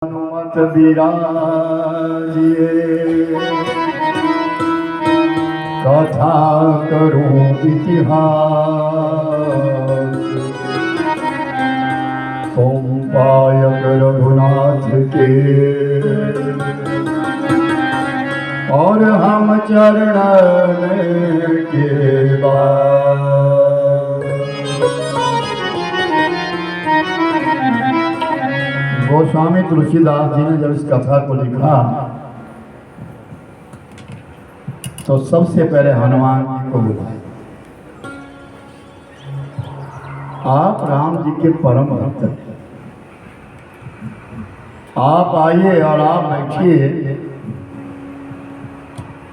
हनुमत विराजिए कथा करूं इतिहास। तुम पायक रघुनाथ के और हम चरणन के बाद। गोस्वामी तुलसीदास जी ने जब इस कथा को लिखा तो सबसे पहले हनुमान जी को बुलाया। आप राम जी के परम भक्त हैं, आप आइए और आप बैठिए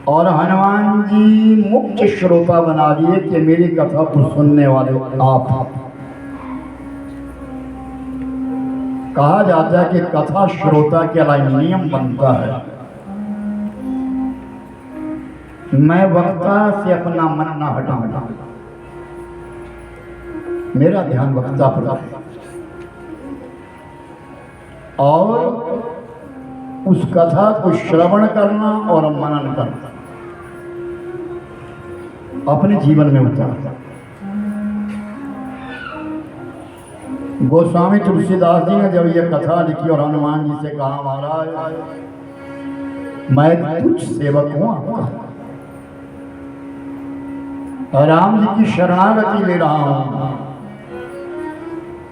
और हनुमान जी मुख्य श्रोता बना दिए कि मेरी कथा को सुनने वाले आप। कहा जाता है कि कथा श्रोता के लिए नियम बनता है, मैं वक्ता से अपना मन ना हटाऊंगा, मेरा ध्यान वक्ता पर है और उस कथा को श्रवण करना और मनन करना, अपने जीवन में उतारना। गोस्वामी तुलसीदास जी ने जब यह कथा लिखी और हनुमान जी से कहा, महाराज मैं तुच्छ सेवक हूं आपका, राम जी की शरणागति ले रहा हूं,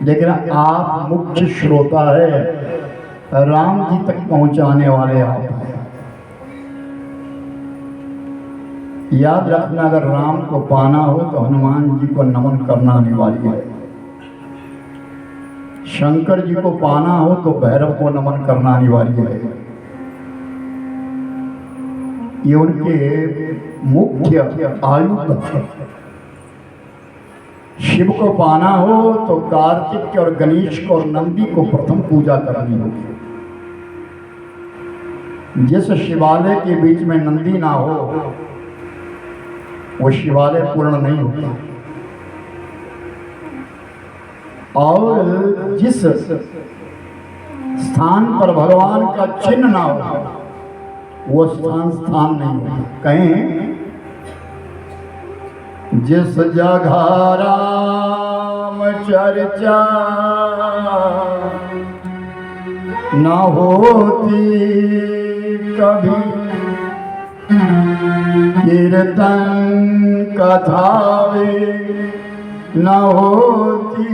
लेकिन आप मुख्य श्रोता है, राम जी तक पहुंचाने वाले आप हैं। याद रखना, अगर राम को पाना हो तो हनुमान जी को नमन करना अनिवार्य है, शंकर जी को पाना हो तो भैरव को नमन करना अनिवार्य है। ये उनके मुख्य आयुध है। शिव को पाना हो तो कार्तिक और गणेश को और नंदी को प्रथम पूजा करनी होगी। जिस शिवालय के बीच में नंदी ना हो वो शिवालय पूर्ण नहीं होता, और जिस स्थान पर भगवान का चिन्ह ना हो वो स्थान नहीं होता। कहें जिस जगह राम चर्चा न होती कभी, कीर्तन कथा न होती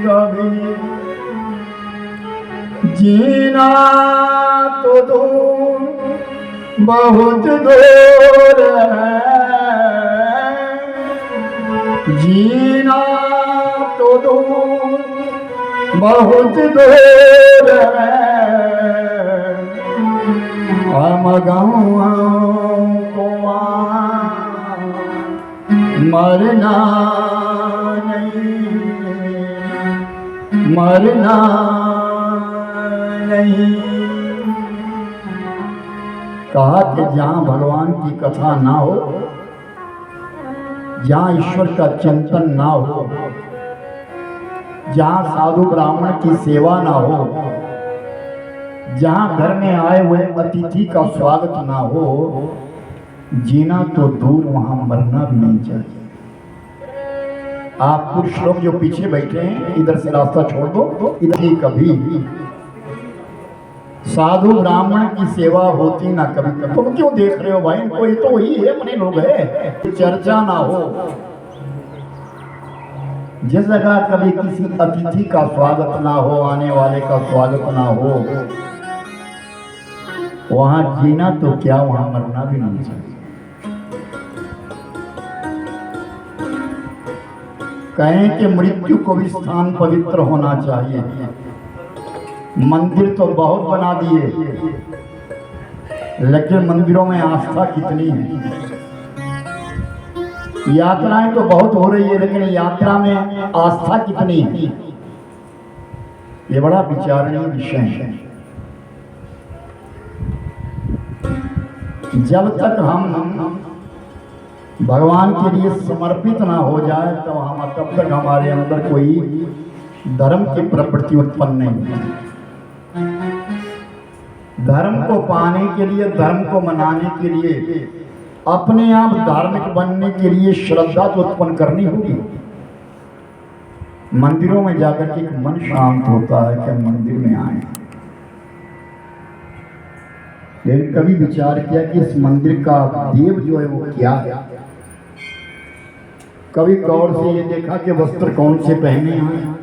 कभी, जीना तो दूर बहुत दूर है, जीना तो दूर बहुत दूर है, हम गाँव को मरना नहीं, मरना नहीं। कहा कि जहाँ भगवान की कथा ना हो, जहाँ ईश्वर का चिंतन ना हो, जहाँ साधु ब्राह्मण की सेवा ना हो, जहाँ घर में आए हुए अतिथि का स्वागत ना हो, जीना तो दूर वहां मरना भी नहीं चाहिए। आप पुरुष लोग जो पीछे बैठे हैं, इधर से रास्ता छोड़ दो, इधर ही कभी साधु ब्राह्मण की सेवा होती ना कभी। तुम क्यों देख रहे हो भाई, कोई तो वही है, अपने लोग है, चर्चा ना हो। जिस जगह कभी किसी अतिथि का स्वागत ना हो, आने वाले का स्वागत ना हो, वहां जीना तो क्या वहां मरना भी नहीं चाहिए। कहें कि मृत्यु को भी स्थान पवित्र होना चाहिए। मंदिर तो बहुत बना दिए, लेकिन मंदिरों में आस्था कितनी है। यात्राएं तो बहुत हो रही है, लेकिन यात्रा में आस्था कितनी है, ये बड़ा विचारणीय विषय है। जब तक हम भगवान के लिए समर्पित ना हो जाए तो तब तक हमारे अंदर कोई धर्म की प्रवृत्ति उत्पन्न नहीं होती। धर्म को पाने के लिए, धर्म को मनाने के लिए, अपने आप धार्मिक बनने के लिए श्रद्धा तो उत्पन्न करनी होगी। मंदिरों में जाकर के मन शांत होता है कि हम मंदिर में आए, लेकिन कभी विचार किया कि इस मंदिर का देव जो है वो क्या है? कभी गौर से ये देखा कि वस्त्र कौन से पहने हैं?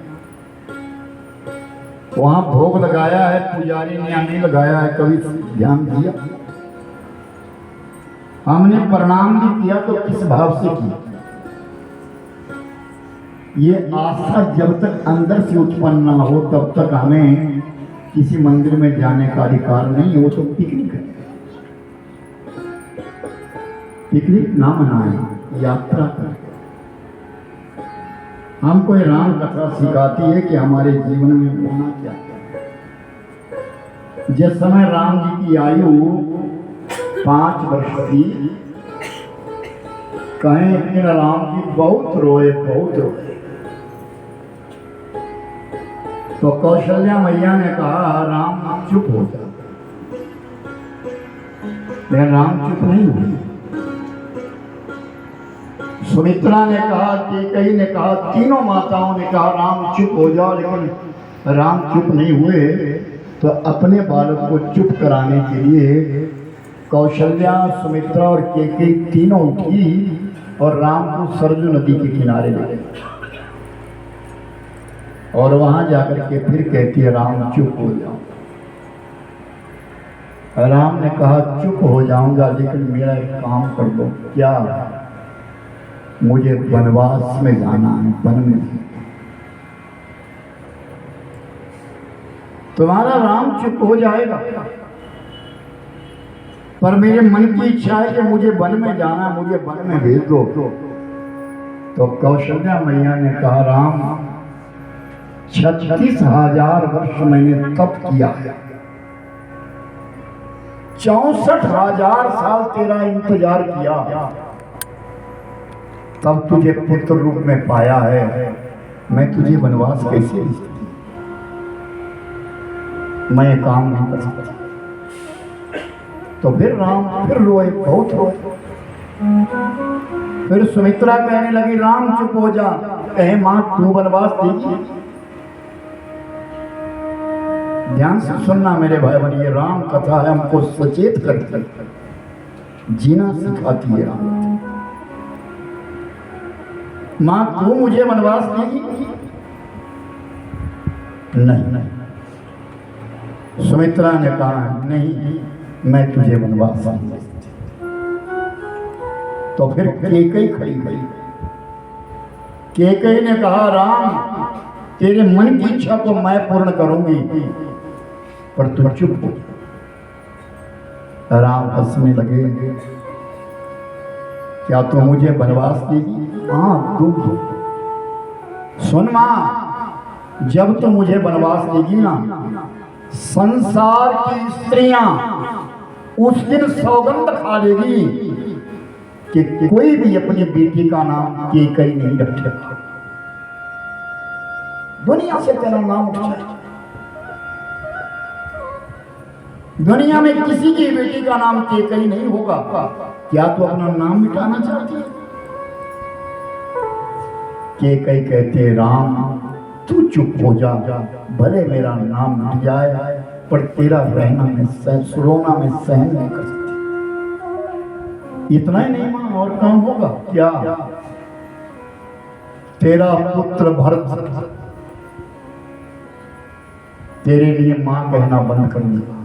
वहां भोग लगाया है पुजारी ने या नहीं लगाया है, कभी ध्यान दिया? हमने प्रणाम भी किया तो किस भाव से किया? ये आस्था जब तक अंदर से उत्पन्न ना हो तब तक हमें किसी मंदिर में जाने का अधिकार नहीं। वो तो पिकनिक है, पिकनिक ना मनाएं, यात्रा करें। हमको ये राम कथा सिखाती है कि हमारे जीवन में होना क्या है। जिस समय राम जी की आयु 5 वर्ष की, कहें एक दिन राम जी बहुत रोए, बहुत रोए। तो कौशल्या मैया ने कहा राम चुप हो जा, लेकिन राम चुप नहीं हुए। सुमित्रा ने कहा, कैकेयी ने कहा, तीनों माताओं ने कहा राम चुप हो जाओ, लेकिन राम चुप नहीं हुए। तो अपने बालक को चुप कराने के लिए कौशल्या, सुमित्रा और कैकेयी तीनों उठी और राम को सरजू नदी के किनारे ले गए। और वहां जाकर के फिर कहती है राम चुप हो जाओ। राम ने कहा चुप हो जाऊंगा, लेकिन मेरा एक काम कर दो। क्या? मुझे वनवास में जाना है, वन में। तुम्हारा राम चुप हो जाएगा, पर मेरे मन की इच्छा है कि मुझे वन में जाना, मुझे वन में भेज दो। तो कौशल्या मैया ने कहा राम 36,000 वर्ष मैंने तप किया है, 64,000 साल तेरा इंतजार किया, तब तुझे पुत्र रूप में पाया है। मैं तुझे वनवास कैसे दे सकती? मैं काम नहीं कर सकता। तो फिर राम फिर रोए, बहुत रोए। फिर सुमित्रा कहने लगी राम चुप हो जा। कहे मां तू वनवास देगी? ध्यान से सुनना मेरे भाई बहन, ये राम कथा है, हमको सचेत करती, जीना सिखाती है राम। मां तू मुझे वनवास देगी? नहीं। सुमित्रा ने कहा नहीं, मैं तुझे वनवास नहीं दे सकती। तो फिर कैकेयी खड़ी गई। कैकेयी ने कहा राम तेरे मन की इच्छा को मैं पूर्ण करूंगी, पर तू चुप हो। राम हंसने लगे, क्या तू मुझे वनवास देगी? हाँ दूंगी। सुन मां, जब तू मुझे वनवास देगी ना, संसार की स्त्रियां उस दिन सौगंध खा लेगी कि कोई भी अपनी बेटी का नाम कैकेयी नहीं रखेगा। दुनिया से तेरा नाम उठ जाए। दुनिया में किसी की बेटी का नाम कैकेयी नहीं होगा। क्या तू अपना नाम मिटाना चाहती है? कैकेयी कहते राम तू चुप हो जा, भले मेरा नाम मिट जाए, पर तेरा रहना मैं रोना मैं सहन नहीं कर सकती। इतना ही नहीं मां, और काम होगा क्या? तेरा पुत्र भरत तेरे लिए मां कहना बंद कर दिया।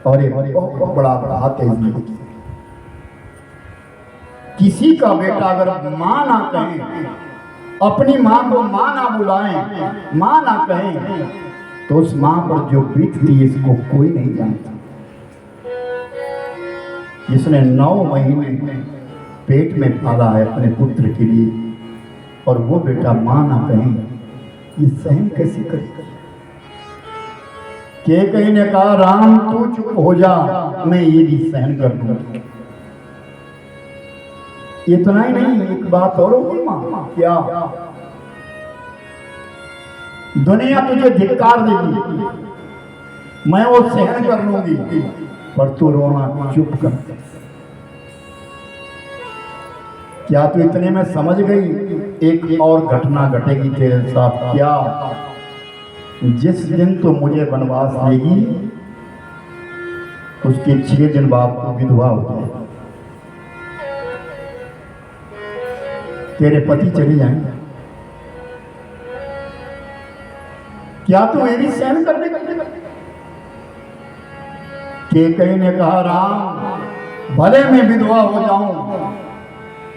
और एक बहुत बड़ा बात है जिंदगी, किसी का बेटा अगर मां ना कहे, अपनी मां को मां ना बुलाएं, मां ना कहें, तो उस मां पर जो बीतती है इसको कोई नहीं जानता। जिसने 9 महीने पेट में पाला है अपने पुत्र के लिए, और वो बेटा मां ना कहें, ये सहन कैसे करेगा? कैकेयी ने कहा राम तू चुप हो जा, मैं ये भी सहन कर दूंगा। इतना ही नहीं, एक बात और होगी मां। क्या? दुनिया तुझे धिक्कार देगी, मैं वो सहन कर लूंगी, पर तू रोना चुप कर। क्या तू इतने में समझ गई? एक और घटना घटेगी तेरे साथ। क्या? जिस दिन तू मुझे वनवास देगी, उसके 6 दिन बाद तू विधवा हो जाएगी। तेरे पति चले जाएंगे। क्या तू ये भी सहन कर लेगा? कैकेयी ने कहा, राम भले मैं विधवा हो जाऊं,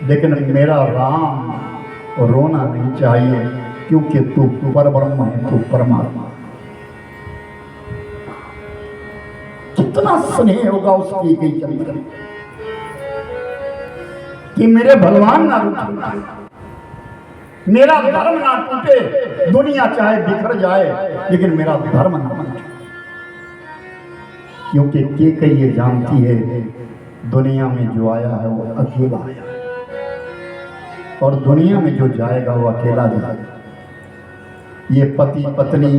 लेकिन मेरा राम रोना नहीं चाहिए, क्योंकि तू परब्रह्म है, तू परमात्मा। कितना स्नेह होगा उसकी कैकेयी कि मेरे भगवान ना रूठे, मेरा धर्म ना टूटे, दुनिया चाहे बिखर जाए, लेकिन मेरा धर्म ना टूटे। क्योंकि कैकेयी ये जानती है दुनिया में जो आया है वो अकेला आया है, और दुनिया में जो जाएगा वो अकेला जाएगा। ये पति पत्नी,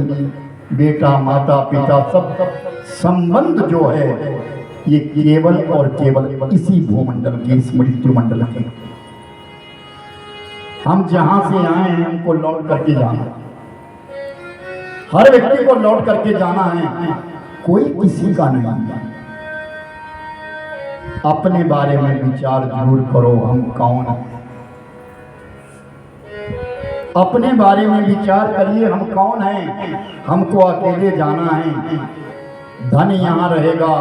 बेटा, माता, पिता, सब संबंध जो है ये केवल और केवल इसी भूमंडल की, इस मृत्यु मंडल की। हम जहां से आए हैं हमको लौट करके जाना है। हर व्यक्ति को लौट करके जाना है, कोई किसी का नहीं। अपने बारे में विचार जरूर करो, हम कौन हैं। अपने बारे में विचार करिए, हम कौन हैं। हमको अकेले जाना है। धन यहाँ रहेगा,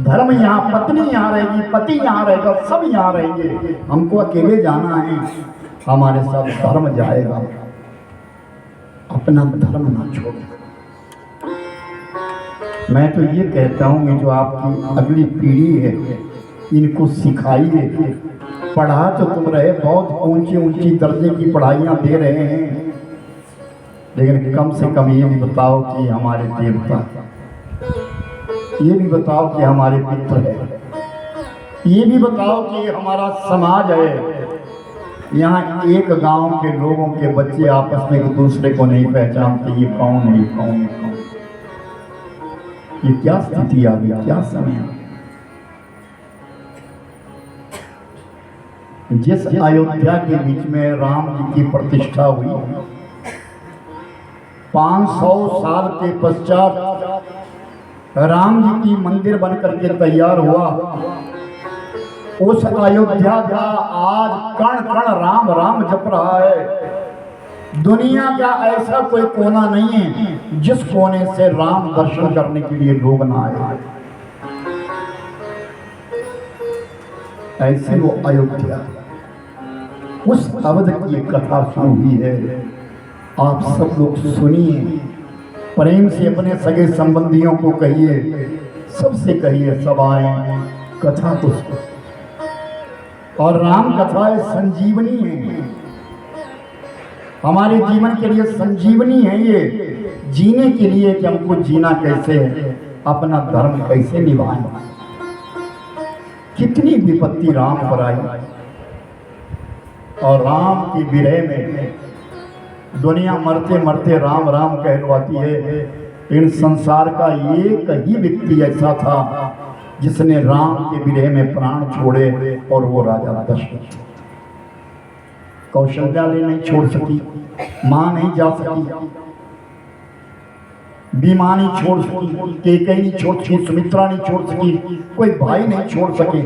धर्म यहाँ, पत्नी यहाँ रहेगी, पति यहाँ रहेगा, सब यहाँ रहेंगे। हमको अकेले जाना है, हमारे साथ धर्म जाएगा। अपना धर्म ना छोड़ो। मैं तो ये कहता हूँ कि जो आपकी अगली पीढ़ी है इनको सिखाइए। पढ़ा तो तुम रहे, बहुत ऊंची ऊंची दर्जे की पढ़ाइयाँ दे रहे हैं, लेकिन कम से कम ये भी बताओ कि हमारे देवता, ये भी बताओ कि हमारे पितर है, ये भी बताओ कि हमारा समाज है। यहाँ एक गांव के लोगों के बच्चे आपस में एक दूसरे को नहीं पहचानते, ये कौन है, ये कौन है, कौन। ये क्या स्थिति आ गई, क्या समय। जिस अयोध्या के बीच में राम जी की प्रतिष्ठा हुई, 500 साल के पश्चात राम जी की मंदिर बन करके तैयार हुआ। उस अयोध्या का आज कण कण राम राम जप रहा है। दुनिया का ऐसा कोई कोना नहीं है जिस कोने से राम दर्शन करने के लिए लोग ना आए। ऐसी वो अयोध्या, उस अवध की कथा शुरू हुई है। आप सब लोग सुनिए, प्रेम से अपने सगे संबंधियों को कहिए, सबसे कहिए, सब आए कथा को। और राम कथा संजीवनी है, हमारे जीवन के लिए संजीवनी है। ये जीने के लिए कि हमको जीना कैसे है, अपना धर्म कैसे निभाएं। कितनी विपत्ति राम पर आई, और राम की विरह में दुनिया मरते मरते राम राम कहलवाती है। लेकिन संसार का एक ही व्यक्ति ऐसा था जिसने राम के विरह में प्राण छोड़े, और वो राजा दशरथ। कौशल्या नहीं छोड़ सकी, मां नहीं जा सकी, भीमा नहीं छोड़ सकी, कैकेयी नहीं छोड़ सकी, सुमित्रा नहीं छोड़ सकी, कोई भाई नहीं छोड़ सके,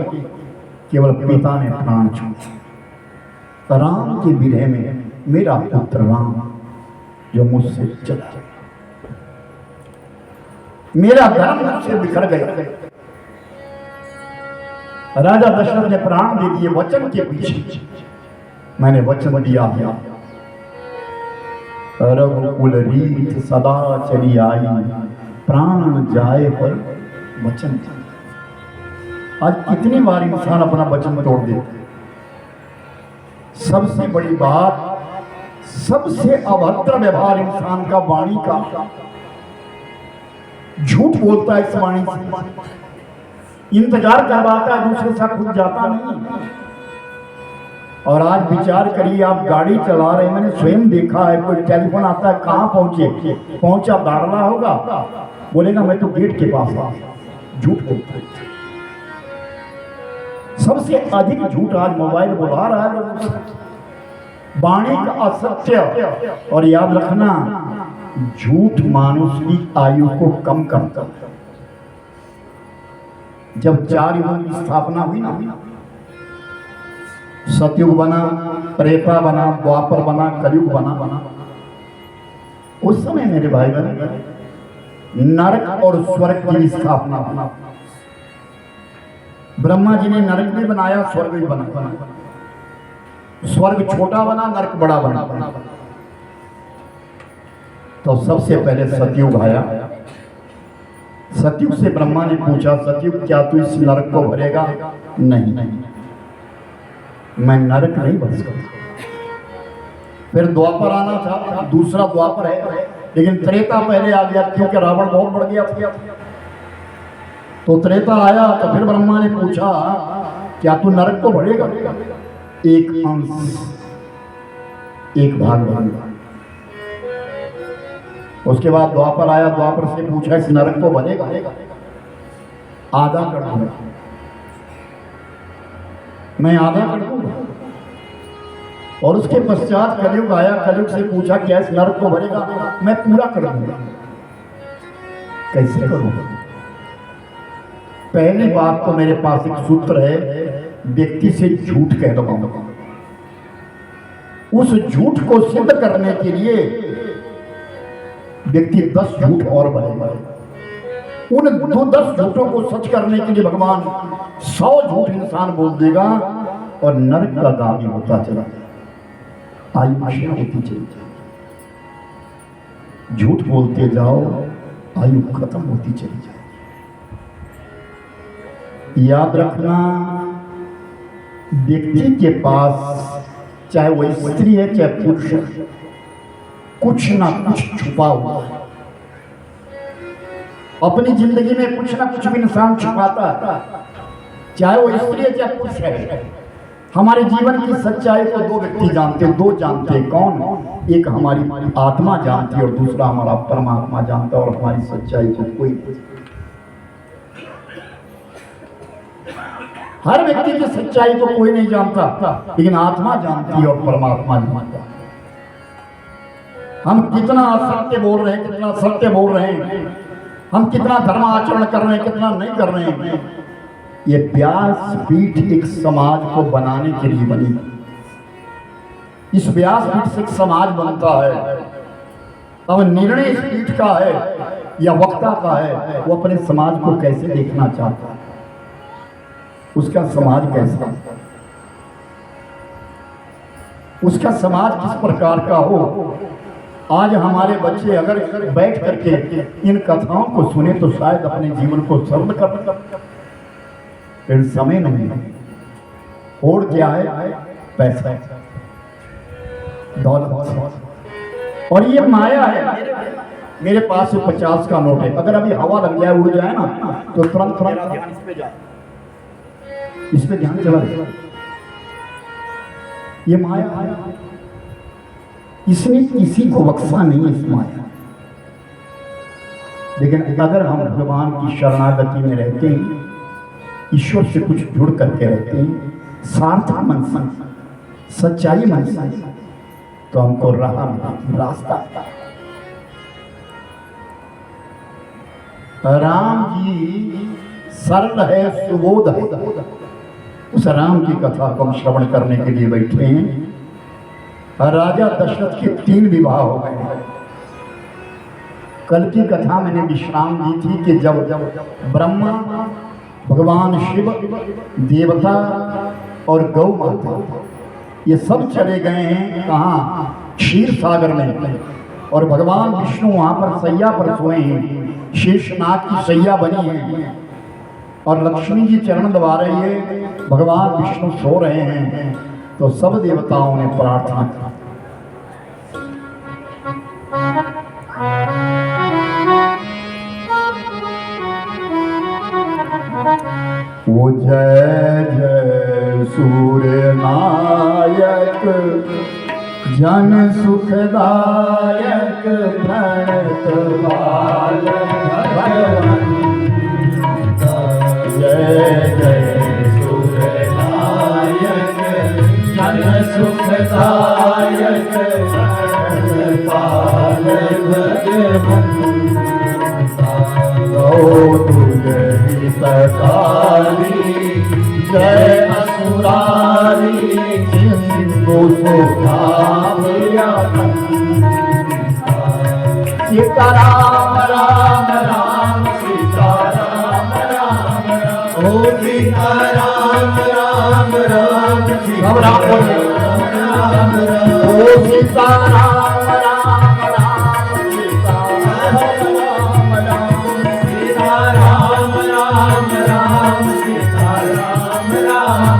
केवल पिता ने प्राण छोड़ा। राम के विरह में मेरा पुत्र राम जो मुझसे चला, मेरा धर्म मुझसे बिखर गया। राजा दशरथ ने प्राण दे दिए वचन के पीछे। मैंने वचन दिया है, रघुकुल रीत सदा चली आई, प्राण जाए पर वचन। आज कितनी बार इंसान अपना वचन तोड़ देता। सबसे बड़ी बात, सबसे अभद्र व्यवहार इंसान का वाणी का। झूठ बोलता है इस वाणी से, इंतजार करवाता है दूसरे से, खुद जाता नहीं। और आज विचार करिए, आप गाड़ी चला रहे हैं, मैंने स्वयं देखा है, कोई टेलीफोन आता है, कहाँ पहुंचे, पहुंचा दाड़ला होगा, बोलेगा मैं तो गेट के पास आ। झूठ बोलता है। सबसे अधिक झूठ आज मोबाइल बुला रहा है लोगों से। वाणी का असत्य। और याद रखना, झूठ मानुष की आयु को कम करता है। जब 4 युगों की स्थापना हुई ना, सतयुग बना, त्रेता बना, द्वापर बना, कलयुग बना, उस समय मेरे भाई बहन नरक और स्वर्ग की स्थापना बना। ब्रह्मा जी ने नरक भी बनाया, स्वर्ग भी बना। स्वर्ग छोटा बना, नरक बड़ा बना। तो सबसे पहले सतयुग आया। सतयुग से ब्रह्मा ने पूछा, सतयुग क्या तू इस नरक को भरेगा? नहीं, मैं नरक नहीं भर सकता। फिर द्वापर आना था, दूसरा द्वापर है, लेकिन त्रेता पहले आ गया क्योंकि रावण बहुत बढ़ गया था। तो त्रेता आया तो फिर ब्रह्मा ने पूछा, क्या तू नरक को भरेगा? एक अंश, एक भाग भरेगा। उसके बाद द्वापर आया, द्वापर से पूछा, इस नरक को भरेगा? आधा कर दूंगा, मैं आधा कर दूंगा। और उसके पश्चात कलयुग आया, कलयुग से पूछा, क्या इस नरक को भरेगा? मैं पूरा कर दूंगा। कैसे करूंगा? पहली बात तो मेरे पास एक सूत्र है, व्यक्ति से झूठ कह दबाऊंगा। उस झूठ को सिद्ध करने के लिए व्यक्ति 10 झूठ और बोलेगा। उन 10 झूठों को सच करने के लिए भगवान 100 झूठ इंसान बोल देगा और नरक का गामी होता चला जाएगा। आयु होती चली जाए, झूठ बोलते जाओ, आयु खत्म होती चली जाए। याद रखना, व्यक्ति के पास चाहे वो स्त्री है चाहे पुरुष है, कुछ ना कुछ छुपा हुआ है। अपनी जिंदगी में कुछ ना कुछ भी इंसान छुपाता है, चाहे वो स्त्री है चाहे पुरुष है। हमारे जीवन की सच्चाई को 2 व्यक्ति जानते, 2 जानते। कौन? एक हमारी आत्मा जानती है और दूसरा हमारा परमात्मा जानता है। और हमारी सच्चाई को कोई नहीं। हर व्यक्ति की सच्चाई को कोई नहीं जानता, लेकिन आत्मा जानती है और परमात्मा जानता है। हम कितना असत्य बोल रहे हैं, कितना सत्य बोल रहे हैं, हम कितना धर्म आचरण कर रहे हैं, कितना नहीं कर रहे हैं। ये व्यासपीठ एक समाज को बनाने के लिए बनी। इस व्यासपीठ से एक समाज बनता है। अब निर्णय इस पीठ का है या वक्ता का है, वो अपने समाज को कैसे देखना चाहता है, उसका समाज कैसा, उसका समाज किस प्रकार का हो। आज हमारे बच्चे अगर बैठ करके इन कथाओं को सुने तो शायद अपने जीवन को सरल कर सकते, फिर समय नहीं है। और क्या है? पैसा, दौलत, और ये माया है। मेरे पास 50 का नोट है, अगर अभी हवा लग जाए, उड़ जाए ना, तो तुरंत ध्यान इस पे जाए, इस पे ध्यान चला जाए। ये माया है, इसने किसी को बख्शा नहीं, इस माया। लेकिन अगर हम भगवान की शरणागति में रहते हैं, ईश्वर से कुछ जुड़ करके रहते हैं, सार्थक मन से, सच्चाई मन से, तो हमको रास्ता। राम जी सरल है, सुबोध है। उस राम की कथा को हम श्रवण करने के लिए बैठे हैं। राजा दशरथ के 3 विवाह हो गए। कल की कथा मैंने विश्राम दी थी कि जब ब्रह्मा, भगवान शिव, देवता और गौ माता ये सब चले गए हैं कहाँ? क्षीर सागर में। और भगवान विष्णु वहां पर सैया पर सोए हैं, शेषनाग की सैया बनी है और लक्ष्मी जी चरण दबा रही है, भगवान विष्णु सो रहे हैं। तो सब देवताओं ने प्रार्थना की, वो जय जय सूर्य नायक जन सुखदायक प्रणत बाल भगवान जय जय सुखदायक जन सुखदायक प्रणत बाल भगवान तुझे हितकारी जय असुरारी सिंधु सुधाम सीता राम राम राम सीता राम राम राम ओ सीता राम राम राम सीता राम राम ओ सीता राम राम राम सीता राम राम सीता राम राम राम सीता राम राम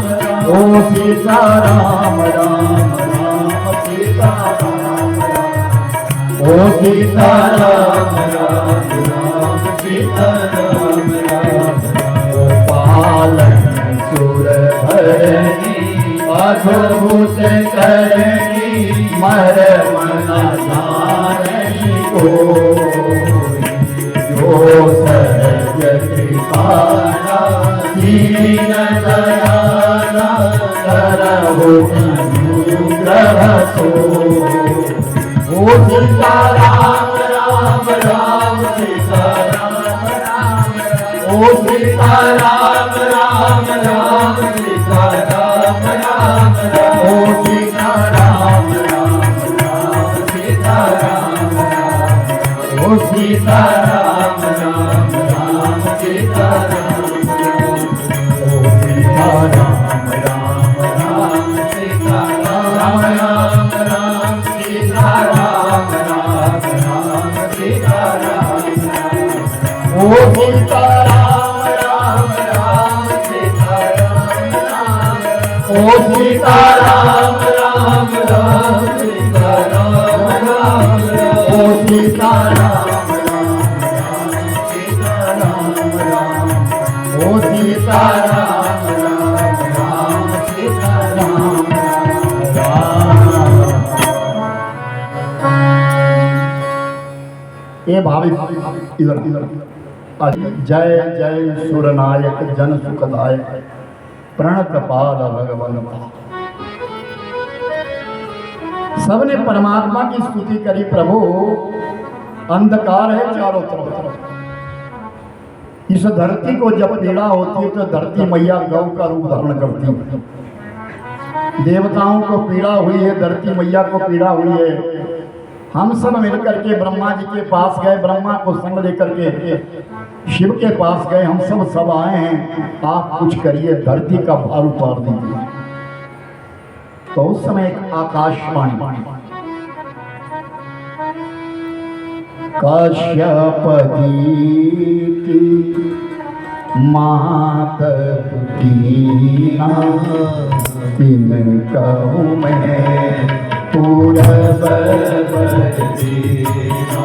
ओ सीता राम राम राम सीता राम राम ओ सीता राम राम राम सीता राम राम पालन सुर भरनी अद्भुत करनी मर मना जानी को जो सहज कृपाला दीन दयाला करहु अनुग्रह सो ओ सीता राम राम राम सीता राम राम ओ सीता राम राम राम सीता राम राम ओ सीता राम राम राम सीता राम राम ओ सीता राम राम राम सीता राम ओ सीता राम राम राम सीता राम राम राम सीता राम राम राम सीता राम ओ सीता राम राम राम सीता राम राम ओ सीता राम राम राम सीता राम राम ओ सीता राम राम राम सीता राम राम ओ सीता राम राम राम सीता राम राम ये भावी इधर इधर जय जय सुरनायक जन सुखदायक प्रणत पाद भगवान। सबने परमात्मा की स्तुति करी, प्रभु अंधकार है चारों तरफ, इस धरती को जब पीड़ा होती है तो धरती मैया गौ का रूप धारण करती है। देवताओं को पीड़ा हुई है, धरती मैया को पीड़ा हुई है। हम सब मिलकर के ब्रह्मा जी के पास गए, ब्रह्मा को संग लेकर के शिव के पास गए। हम सब आए हैं, आप कुछ करिए, धरती का भार उतार दीजिए। तो उस समय एक आकाशवाणी, काश्यप दीति मात दीना तिन कहूँ मैं पूरब दीना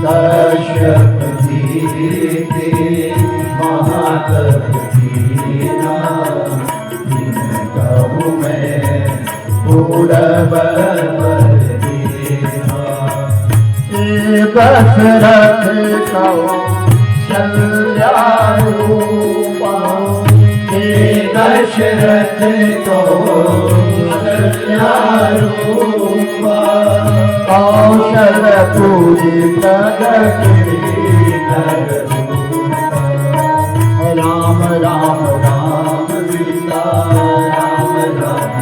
काश्यप दीति मात दीना तिन कहूँ मैं पूरब दशरथ कौशल्यारूपा दशरथ कौशल्यारूपा कौशल पूजित राम राम राम सीता राम राम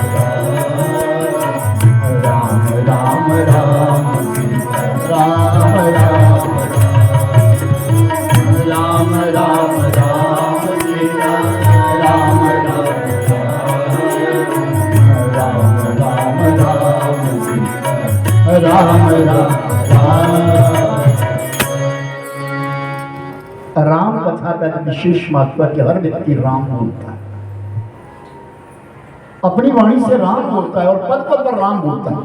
राम राम राम सीता राम राम राम राम राम सीता राम राम राम राम राम सीता राम राम राम कथा का विशेष महत्व है कि हर व्यक्ति राम बोलता है, अपनी वाणी से राम बोलता है और पद पद पर राम बोलता है।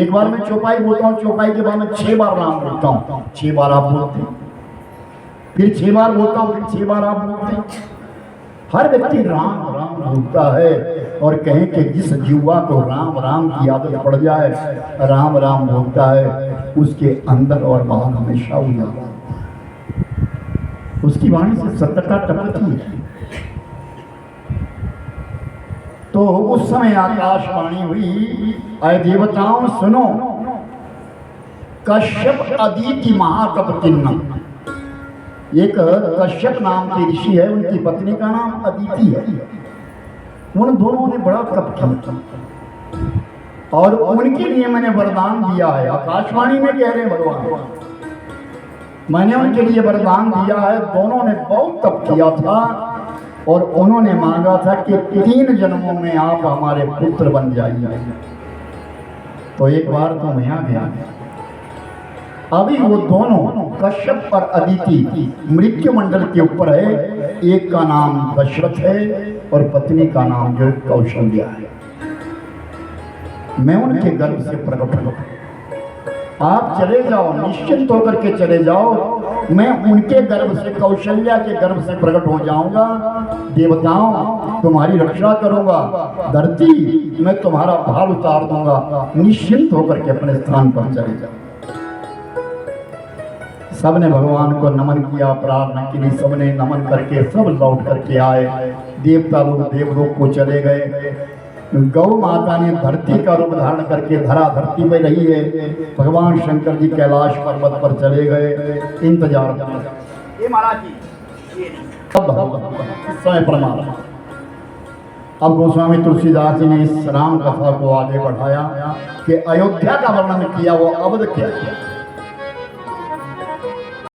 एक बार मैं चौपाई बोलता हूँ, चौपाई के बाद मैं 6 बार राम बोलता हूँ, 6 बार आप बोलते हैं, फिर 6 बार बोलता हूँ, फिर 6 बार आप बोलते हैं। हर व्यक्ति राम राम बोलता है। और कहें कि जिस युवा को राम राम की आदत पड़ जाए, राम राम बोलता है, उसके अंदर और बाहर हमेशा उजाला, उसकी वाणी से सत्यता टपकती है। तो उस समय आकाशवाणी हुई, अय देवताओं सुनो, कश्यप अदिति महाकप किन्ना। एक कश्यप नाम के ऋषि है, उनकी पत्नी का नाम अदिति है। उन दोनों ने बड़ा तप किया और उनके लिए मैंने वरदान दिया है। आकाशवाणी में कह रहे हैं भगवान, मैंने उनके लिए वरदान दिया है। दोनों ने बहुत तप किया था और उन्होंने मांगा था कि 3 जन्मों में आप हमारे पुत्र बन जाइए। तो एक बार तो मैं आ गया। अभी वो दोनों कश्यप और अदिति मृत्यु मंडल के ऊपर है। एक का नाम दशरथ है और पत्नी का नाम जो कौशल्या है। मैं उनके गर्भ से प्रकट हूं, आप चले जाओ, निश्चिंत होकर के चले जाओ। मैं उनके गर्भ से, कौशल्या के गर्भ से प्रकट हो जाऊंगा। देवताओं तुम्हारी रक्षा करूंगा, धरती मैं तुम्हारा भार उतार दूंगा। निश्चिंत होकर के अपने स्थान पर चले जाओ। सबने भगवान को नमन किया, प्रार्थना की, सबने नमन करके सब लौट करके आए। देवता लोग देवलोक को चले गए। गौ माता ने धरती का रूप धारण करके धरा धरती में रही है। भगवान शंकर जी कैलाश पर्वत पर चले गए। इंतजार ये महाराज जी स्वयं प्रमाण। अब गोस्वामी तुलसीदास जी ने इस राम कथा को आगे बढ़ाया कि अयोध्या का वर्णन किया, वो अवध क्या